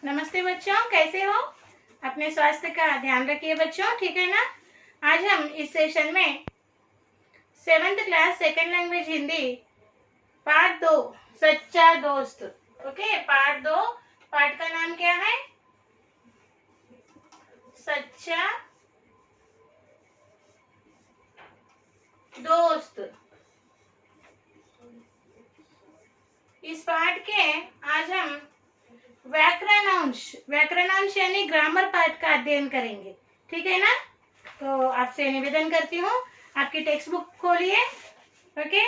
नमस्ते बच्चों, कैसे हो? अपने स्वास्थ्य का ध्यान रखिए बच्चों, ठीक है ना। आज हम इस सेशन में 7th class second language Hindi part 2 सच्चा दोस्त। Okay, part 2। पार्ट का नाम क्या है? सच्चा दोस्त। इस पार्ट के आज हम व्याकरणांश यानी ग्रामर पार्ट का अध्ययन करेंगे, ठीक है ना। तो आपसे निवेदन करती हूँ, आपकी टेक्स्ट बुक खोलिए। ओके,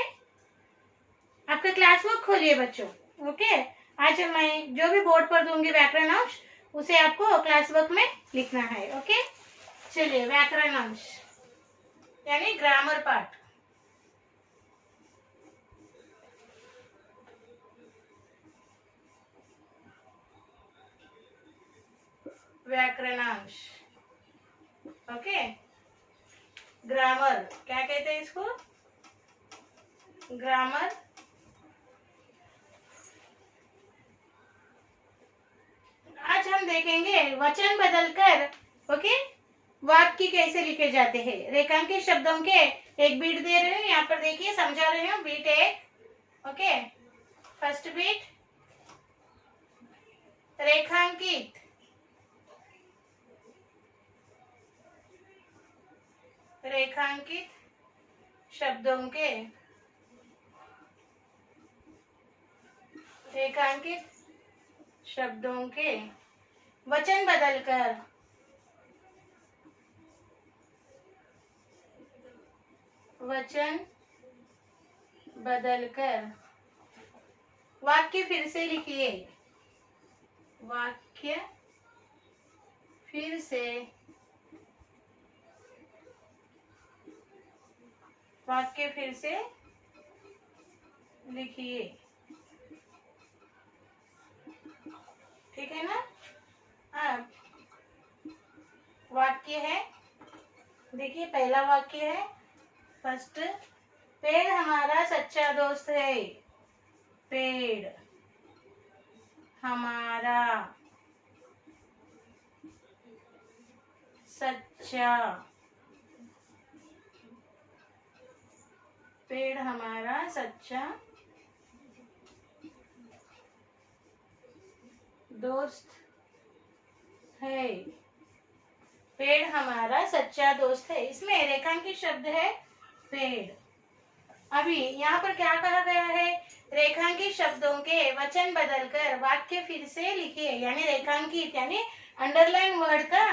आपका क्लास बुक खोलिए बच्चों। ओके, आज मैं जो भी बोर्ड पर दूंगी व्याकरणांश, उसे आपको क्लास बुक में लिखना है। ओके, चलिए व्याकरणांश यानी ग्रामर पार्ट। व्याकरणांश, ओके। ग्रामर क्या कहते हैं इसको? ग्रामर। आज हम देखेंगे वचन बदलकर, ओके, वाक्य कैसे लिखे जाते हैं। रेखांकित शब्दों के एक बीट दे रहे हैं, यहाँ पर देखिए, समझा रहे हूँ। बीट एक, ओके। फर्स्ट बीट रेखांकित, रेखांकित शब्दों के, रेखांकित शब्दों के वचन बदलकर, वचन बदलकर वाक्य फिर से लिखिए। वाक्य फिर से, वाक्य फिर से लिखिए, ठीक है ना। अब वाक्य है, देखिए पहला वाक्य है फर्स्ट, पेड़ हमारा सच्चा दोस्त है। पेड़ हमारा सच्चा, पेड़ हमारा सच्चा दोस्त है। पेड़ हमारा सच्चा दोस्त है, इसमें रेखांकित शब्द है पेड़। अभी यहाँ पर क्या कहा गया है? रेखांकित शब्दों के वचन बदलकर वाक्य फिर से लिखिए, यानी रेखांकित यानी अंडरलाइन वर्ड का,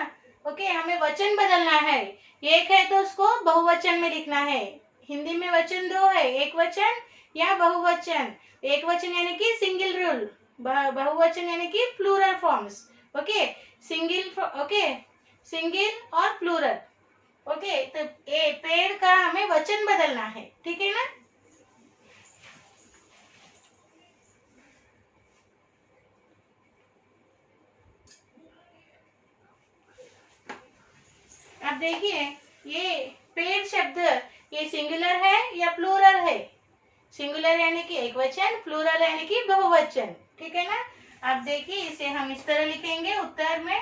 ओके, हमें वचन बदलना है। एक है तो उसको बहुवचन में लिखना है। हिंदी में वचन दो है, एक वचन या बहुवचन। एक वचन यानी कि सिंगल रूल, बहुवचन यानी कि plural forms. Okay, single, okay, single और प्लूरल। ओके, तो पेड़ का हमें वचन बदलना है, ठीक है ना। अब देखिए, ये पेड़ शब्द ये सिंगुलर है या प्लूरल है? सिंगुलर यानी कि एक वचन, प्लूरल यानी कि बहुवचन, ठीक है ना। अब देखिए, इसे हम इस तरह लिखेंगे उत्तर में।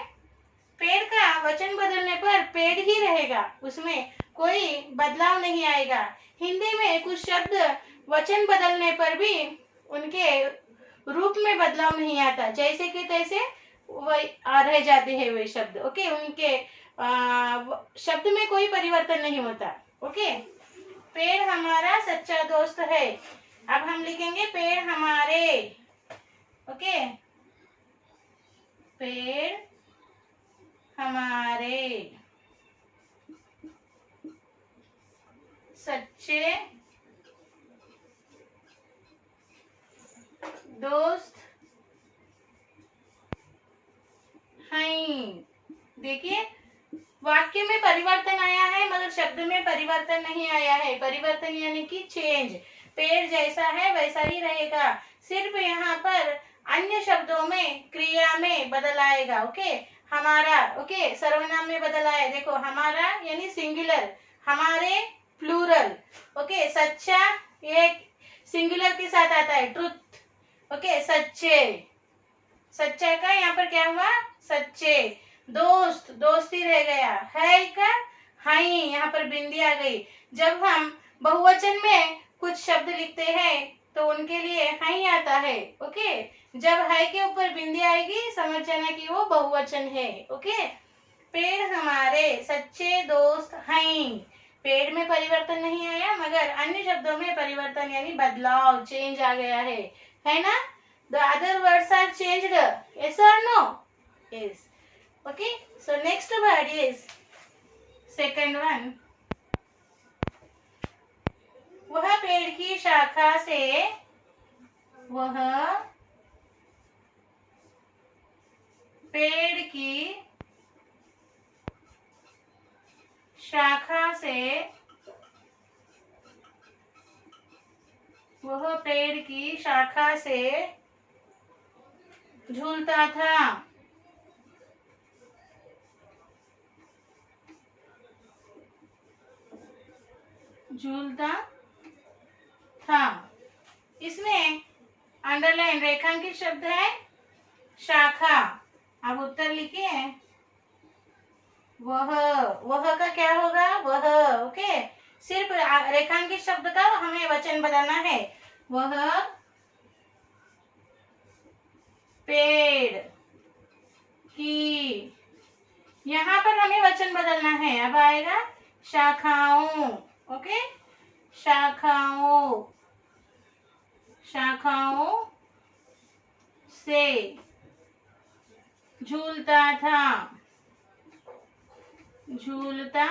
पेड़ का वचन बदलने पर पेड़ ही रहेगा, उसमें कोई बदलाव नहीं आएगा। हिंदी में कुछ शब्द वचन बदलने पर भी उनके रूप में बदलाव नहीं आता, जैसे कि तैसे वही रह जाते हैं वे शब्द। ओके, उनके शब्द में कोई परिवर्तन नहीं होता। ओके, पेड़ हमारा सच्चा दोस्त है। अब हम लिखेंगे पेड़ हमारे, ओके, पेड़ हमारे सच्चे दोस्त हैं। देखिए, वाक्य में परिवर्तन आया है मगर शब्द में परिवर्तन नहीं आया है। परिवर्तन यानी कि चेंज, पेड़ जैसा है वैसा ही रहेगा, सिर्फ यहाँ पर अन्य शब्दों में क्रिया में बदल आएगा। ओके, हमारा, ओके, सर्वनाम में बदल आया। देखो, हमारा यानी सिंगुलर, हमारे प्लूरल। ओके, सच्चा ये सिंगुलर के साथ आता है, ट्रुथ। ओके, सच्चे, सच्चा का यहाँ पर क्या हुआ, सच्चे। दोस्त, दोस्ती रह गया। है का हाई, यहाँ पर बिंदी आ गई। जब हम बहुवचन में कुछ शब्द लिखते हैं तो उनके लिए हाई आता है। ओके, जब हाई के ऊपर बिंदी आएगी समझ जाना कि वो बहुवचन है। ओके, पेड़ हमारे सच्चे दोस्त हैं। पेड़ में परिवर्तन नहीं आया, मगर अन्य शब्दों में परिवर्तन यानी बदलाव, चेंज आ गया है ना? The other words are changed. Yes or no? Yes. Okay. So next word is second one. वह पेड़ की शाखा से, वह पेड़ की शाखा से, वह पेड़ की शाखा से झूलता था। झूलता था। इसमें अंडरलाइन रेखांकित शब्द है शाखा। अब उत्तर लिखिए। वह का क्या होगा, वह। ओके, सिर्फ रेखांकित शब्द का हमें वचन बदलना है। वह पेड़ की, यहाँ पर हमें वचन बदलना है। अब आएगा शाखाओं। ओके, शाखाओं, शाखाओं से झूलता था। झूलता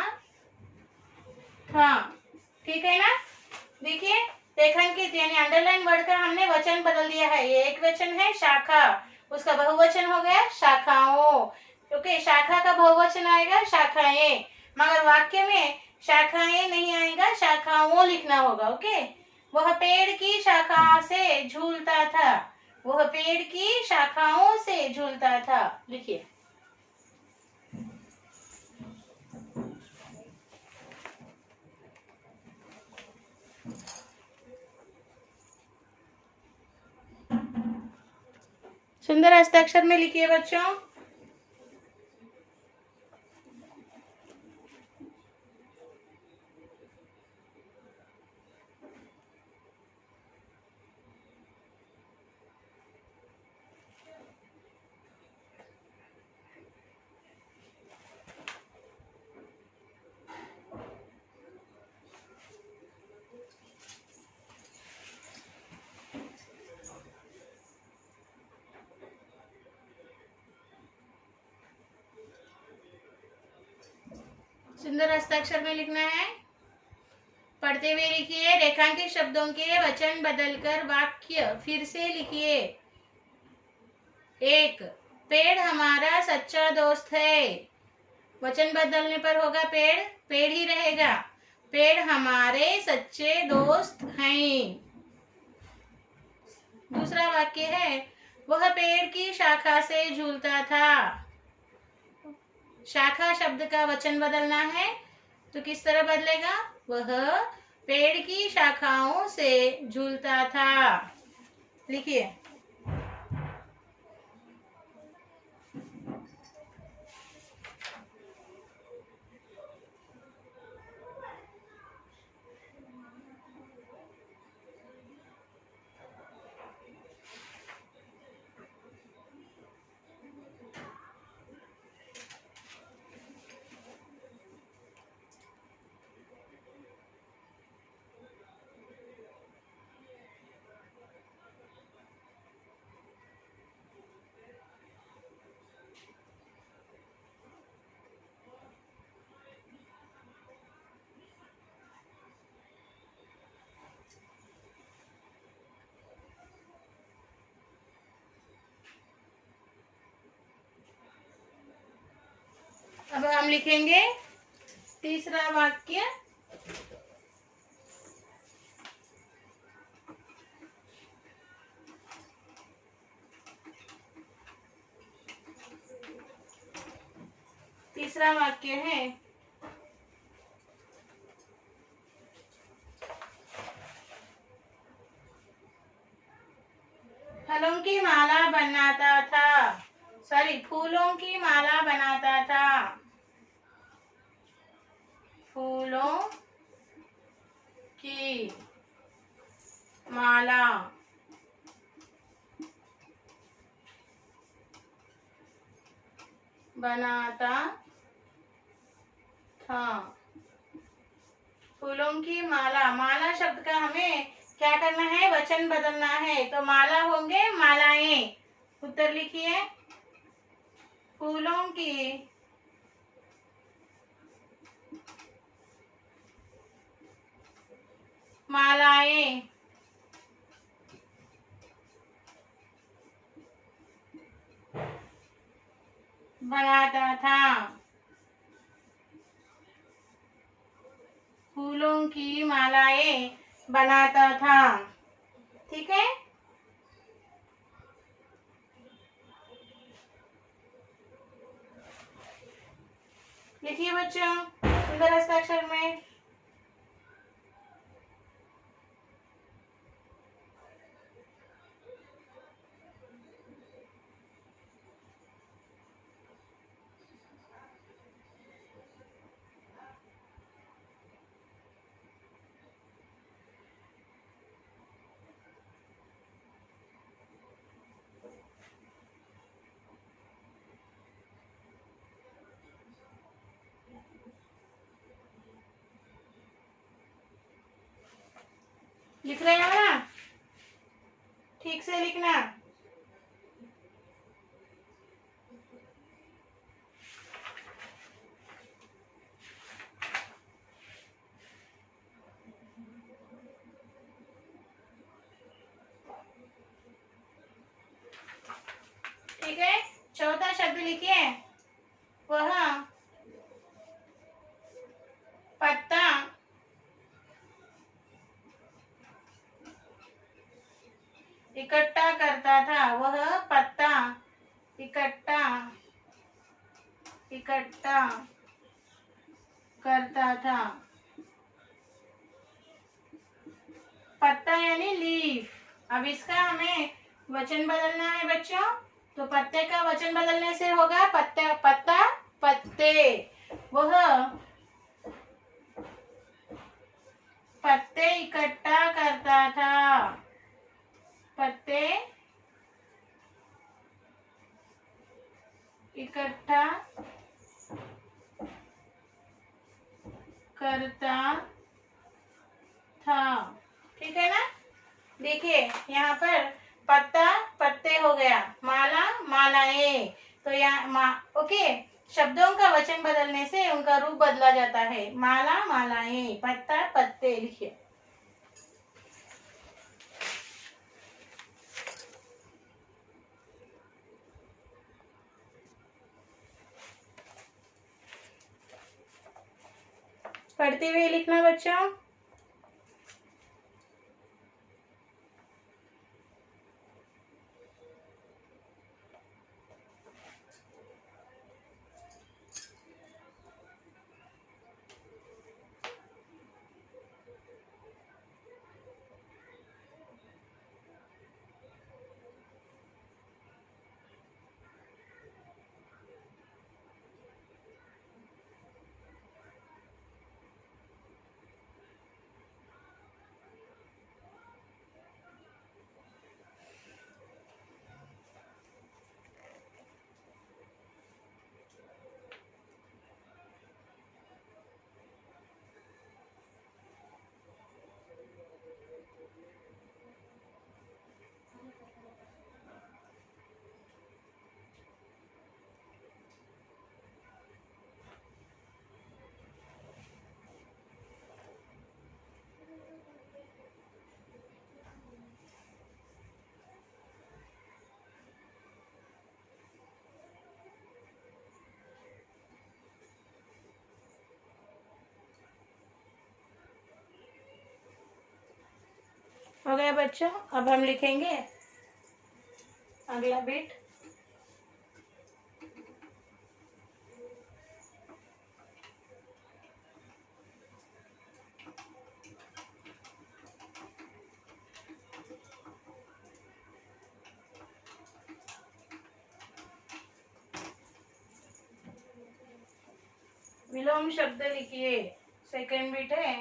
था। ठीक है ना? देखिए, रेखांकित यानी अंडरलाइन वर्ड का हमने वचन बदल दिया है। ये एक वचन है शाखा, उसका बहुवचन हो गया शाखाओं। ओके, शाखा का बहुवचन आएगा शाखाएं, मगर वाक्य में शाखाएं नहीं आएगा, शाखाओं लिखना होगा। ओके, वह पेड़ की शाखा से झूलता था। वह पेड़ की शाखाओं से झूलता था। लिखिए। सुंदर हस्ताक्षर में लिखिए बच्चों। सुंदर हस्ताक्षर में लिखना है। पढ़ते हुए लिखिए। रेखांकित शब्दों के वचन बदलकर वाक्य फिर से लिखिए। 1, पेड़ हमारा सच्चा दोस्त है। वचन बदलने पर होगा पेड़, पेड़ ही रहेगा। पेड़ हमारे सच्चे दोस्त हैं। दूसरा वाक्य है, वह पेड़ की शाखा से झूलता था। शाखा शब्द का वचन बदलना है तो किस तरह बदलेगा, वह पेड़ की शाखाओं से झूलता था। लिखिए। अब हम लिखेंगे तीसरा वाक्य। तीसरा वाक्य है, फलों की की माला बनाता था, सॉरी, फूलों की माला बनाता था, फूलों की माला बनाता था। फूलों की माला, माला शब्द का हमें क्या करना है, वचन बदलना है। तो माला होंगे मालाएं। उत्तर लिखिए, फूलों की मालाएं बनाता था, फूलों की मालाएं बनाता था। ठीक है, लिखिए बच्चों सुंदर हस्ताक्षर में। लिख रहे हो ना, ठीक से लिखना। ठीक है, चौथा शब्द लिखिए, वह पत्ता इकट्ठा करता था, वह पत्ता इकट्ठा इकट्ठा करता था। पत्ता यानी लीफ। अब इसका हमें वचन बदलना है बच्चों। तो पत्ते का वचन बदलने से होगा पत्ता पत्ता पत्ते। वह पत्ते इकट्ठा करता था, पत्ते इकट्ठा करता था। ठीक है ना, देखिए यहाँ पर पत्ता पत्ते हो गया, माला मालाएं। तो यहाँ ओके, शब्दों का वचन बदलने से उनका रूप बदला जाता है। माला मालाएं, पत्ता पत्ते। लिखिए, पढ़ते हुए लिखना बच्चों। हो गया बच्चों, अब हम लिखेंगे अगला बिट। विलोम शब्द लिखिए, सेकंड बिट है।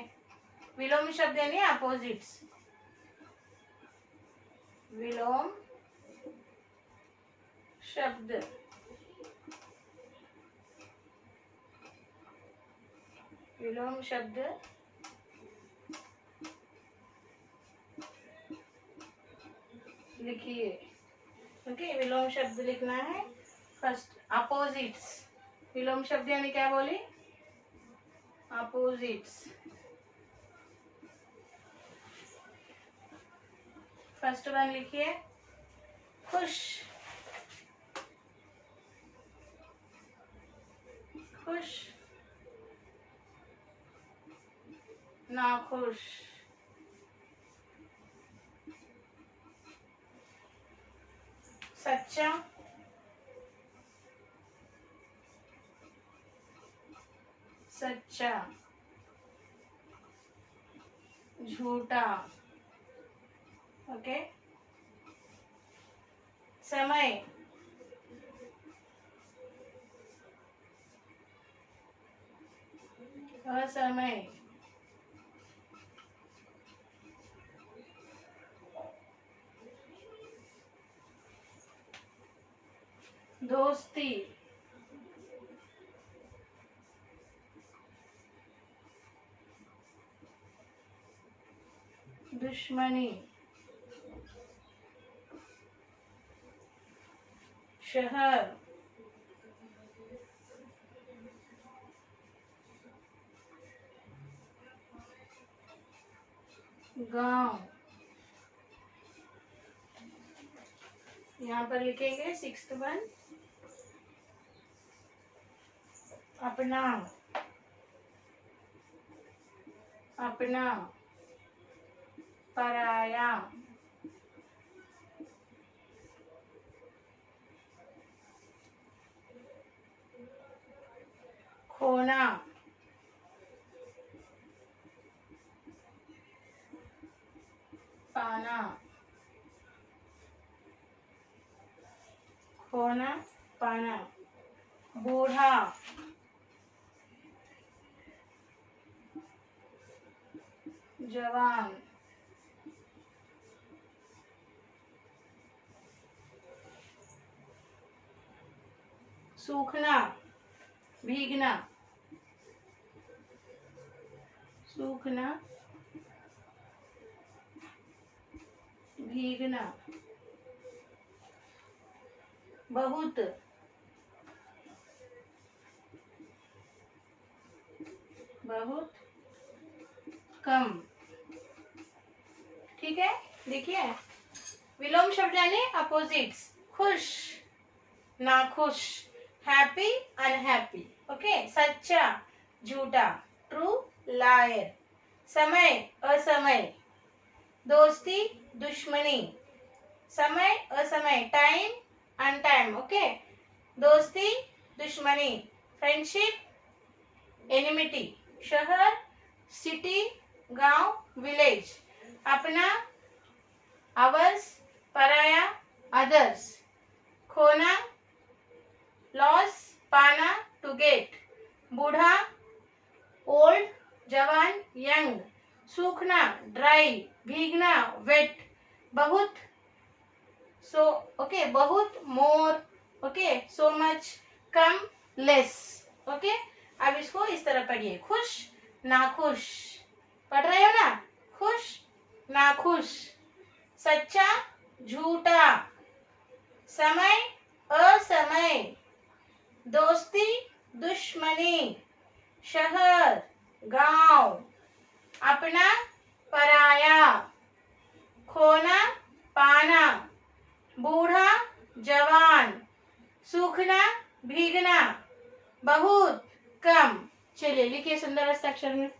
विलोम शब्द यानी अपोजिट्स। विलोम शब्द, विलोम शब्द लिखिए। ओके, विलोम शब्द लिखना है। फर्स्ट अपोजिट्स, विलोम शब्द यानी क्या बोली, अपोजिट्स। फर्स्ट वन लिखिए, खुश, खुश, नाखुश, सच्चा, सच्चा, झूठा। ओके, समय, असमय, दोस्ती, दुश्मनी, शहर, गांव। यहाँ पर लिखेंगे सिक्स्थ वन, अपना, अपना, पराया, खोना, पाना, खोना, पाना, बूढ़ा, जवान, सूखना, भीगना, सूखना, भीगना, बहुत, बहुत कम। ठीक है, देखिए विलोम शब्द यानी अपोजिट्स, खुश, नाखुश, हैप्पी, अनहैप्पी। ओके, सच्चा, झूठा, ट्रू, लायर, समय, असमय, दोस्ती, दुश्मनी, समय, असमय, टाइम, अनटाइम। ओके, दोस्ती, दुश्मनी, फ्रेंडशिप, एनिमिटी, शहर, सिटी, गांव, विलेज, अपना, आवर्स, पराया, अदर्स, खोना, लॉस, पाना, टू गेट, बूढ़ा, ओल्ड, जवान, यंग, सूखना, ड्राई, भीगना, वेट, बहुत, सो ओके, बहुत, मोर, ओके, सो मच, कम, लेस। ओके, अब इसको इस तरह पढ़िए, खुश, नाखुश, पढ़ रहे हो ना, खुश, नाखुश, सच्चा, झूठा, समय, असमय, दोस्ती, दुश्मनी, शहर, गांव, अपना, पराया, खोना, पाना, बूढ़ा, जवान, सूखना, भीगना, बहुत, कम। चलिए लिखिए सुंदर हस्ताक्षर में।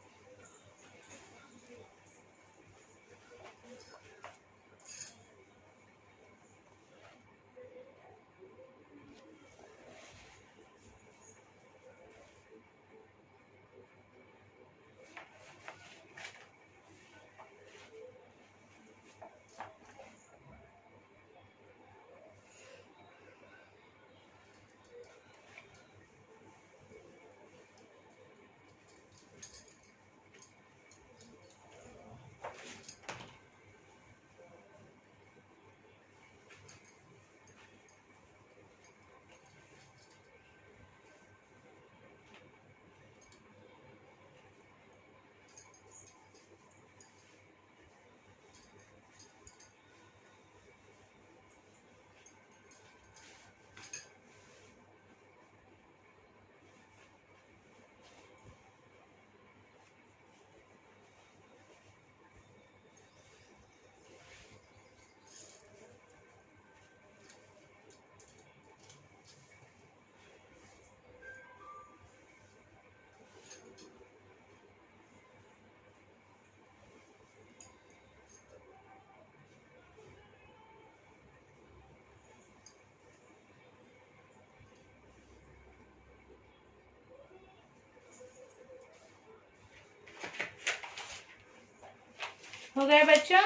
हो गए बच्चों?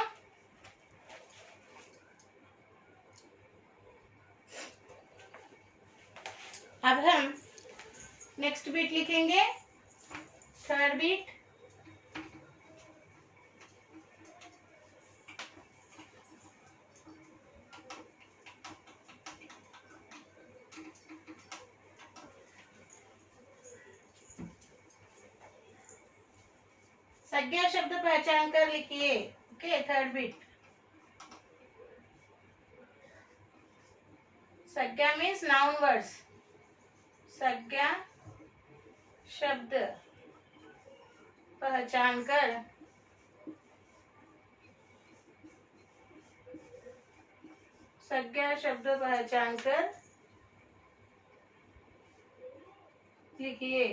अब हम नेक्स्ट बीट लिखेंगे, थर्ड बीट। संज्ञा शब्द पहचान कर लिखिए। Okay, third beat. संज्ञा मीन्स नाउन वर्ड्स। संज्ञा शब्द पहचान कर संज्ञा शब्द पहचान कर लिखिए।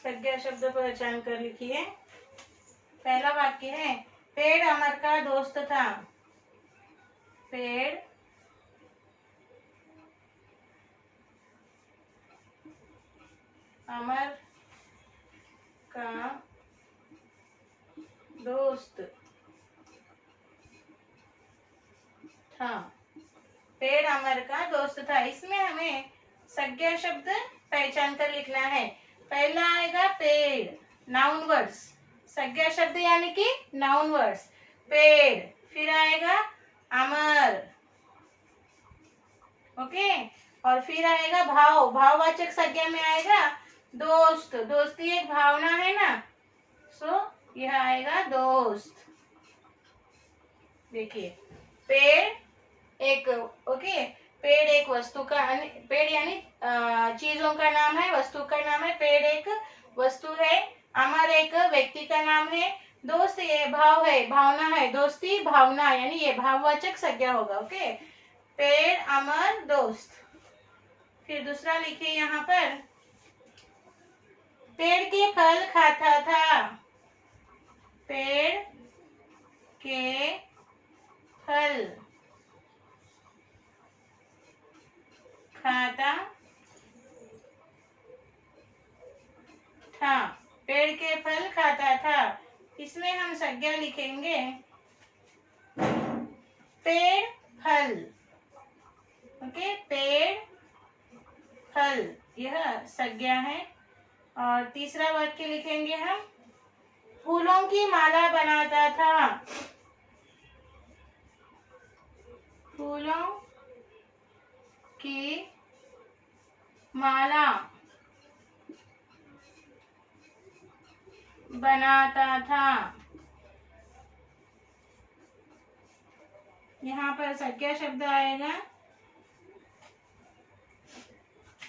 संज्ञा शब्द पहचान कर लिखिए। पहला वाक्य है, पेड़ अमर का दोस्त था। पेड़ अमर का दोस्त था। पेड़ अमर का दोस्त था। इसमें हमें संज्ञा शब्द पहचान कर लिखना है। पहला आएगा पेड़, नाउन वर्ड्स। संज्ञा शब्द यानी कि नाउन वर्ड्स, पेड़। फिर आएगा अमर, ओके। और फिर आएगा भाव, भाववाचक संज्ञा में आएगा दोस्त। दोस्ती एक भावना है ना, सो यह आएगा दोस्त। देखिए, पेड़ एक, ओके, पेड़ एक वस्तु का, पेड़ यानी चीजों का नाम है, वस्तु का नाम है। पेड़ एक वस्तु है, अमर एक व्यक्ति का नाम है, दोस्त ये भाव है, भावना है। दोस्ती भावना यानी ये भाववाचक संज्ञा होगा। ओके, पेड़ अमर दोस्त। फिर दूसरा लिखिए यहाँ पर, पेड़ के फल खाता था। पेड़ के फल खाता था। पेड़ के फल खाता था। इसमें हम संज्ञा लिखेंगे पेड़ फल। ओके, पेड़ फल यह संज्ञा है। और तीसरा वाक्य लिखेंगे हम, फूलों की माला बनाता था। फूलों की माला बनाता था। यहाँ पर संज्ञा शब्द आएगा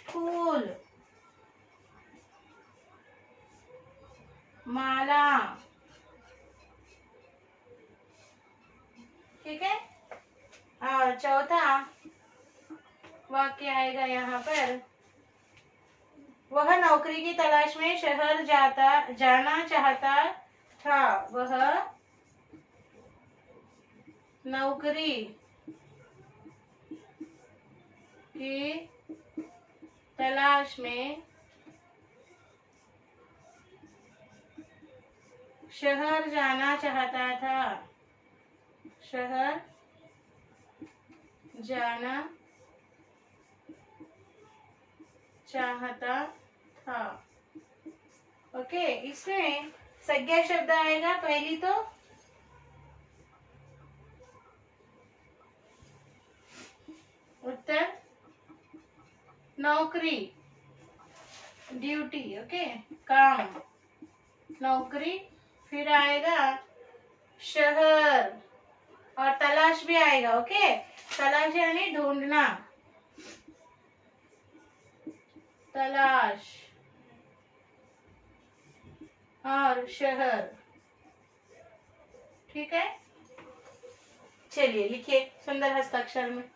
फूल, माला, ठीक है। और चौथा वाक्य आएगा यहाँ पर, वह नौकरी की तलाश में शहर जाना चाहता था। वह नौकरी की तलाश में शहर जाना चाहता था। शहर जाना चाहता था। ओके, इसमें संज्ञा शब्द आएगा। पहली तो उत्तर, नौकरी, ड्यूटी, ओके, काम, नौकरी। फिर आएगा शहर, और तलाश भी आएगा। ओके, तलाश यानी ढूंढना, तलाश, और शहर, ठीक है। चलिए लिखिए सुंदर हस्ताक्षर में।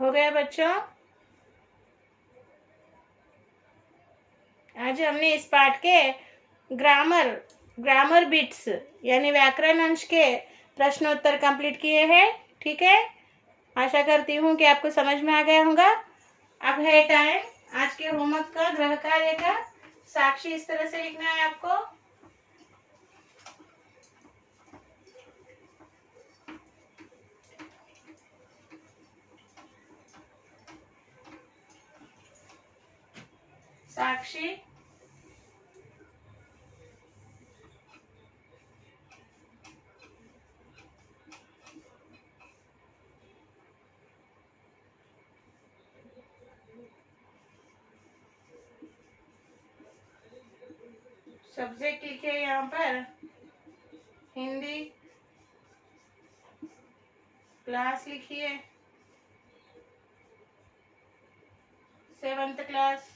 हो गया बच्चों? आज हमने इस पाठ के ग्रामर बिट्स यानी व्याकरण अंश के प्रश्नोत्तर कंप्लीट किए हैं। ठीक है, आशा करती हूँ कि आपको समझ में आ गया होगा। अब है टाइम आज के होमवर्क का, गृह कार्य का। साक्षी इस तरह से लिखना है आपको। साक्षी सब्जेक्ट लिखिए यहाँ पर हिंदी क्लास लिखिए 7th क्लास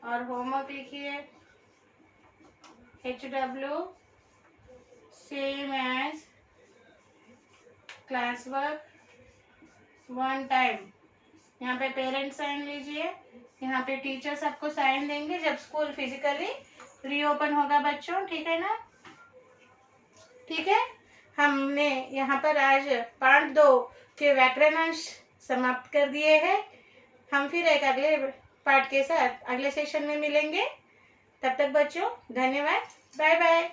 और होमवर्क लिखिए HW same as class work 1 time. यहाँ पे पेरेंट्स साइन लीजिए, यहाँ पे टीचर्स आपको साइन देंगे जब स्कूल फिजिकली रीओपन होगा बच्चों। ठीक है ना? ठीक है, हमने यहाँ पर आज पार्ट 2 के व्याकरण अंश समाप्त कर दिए हैं। हम फिर एक अगले पार्ट के साथ अगले सेशन में मिलेंगे। तब तक बच्चों धन्यवाद, बाय बाय।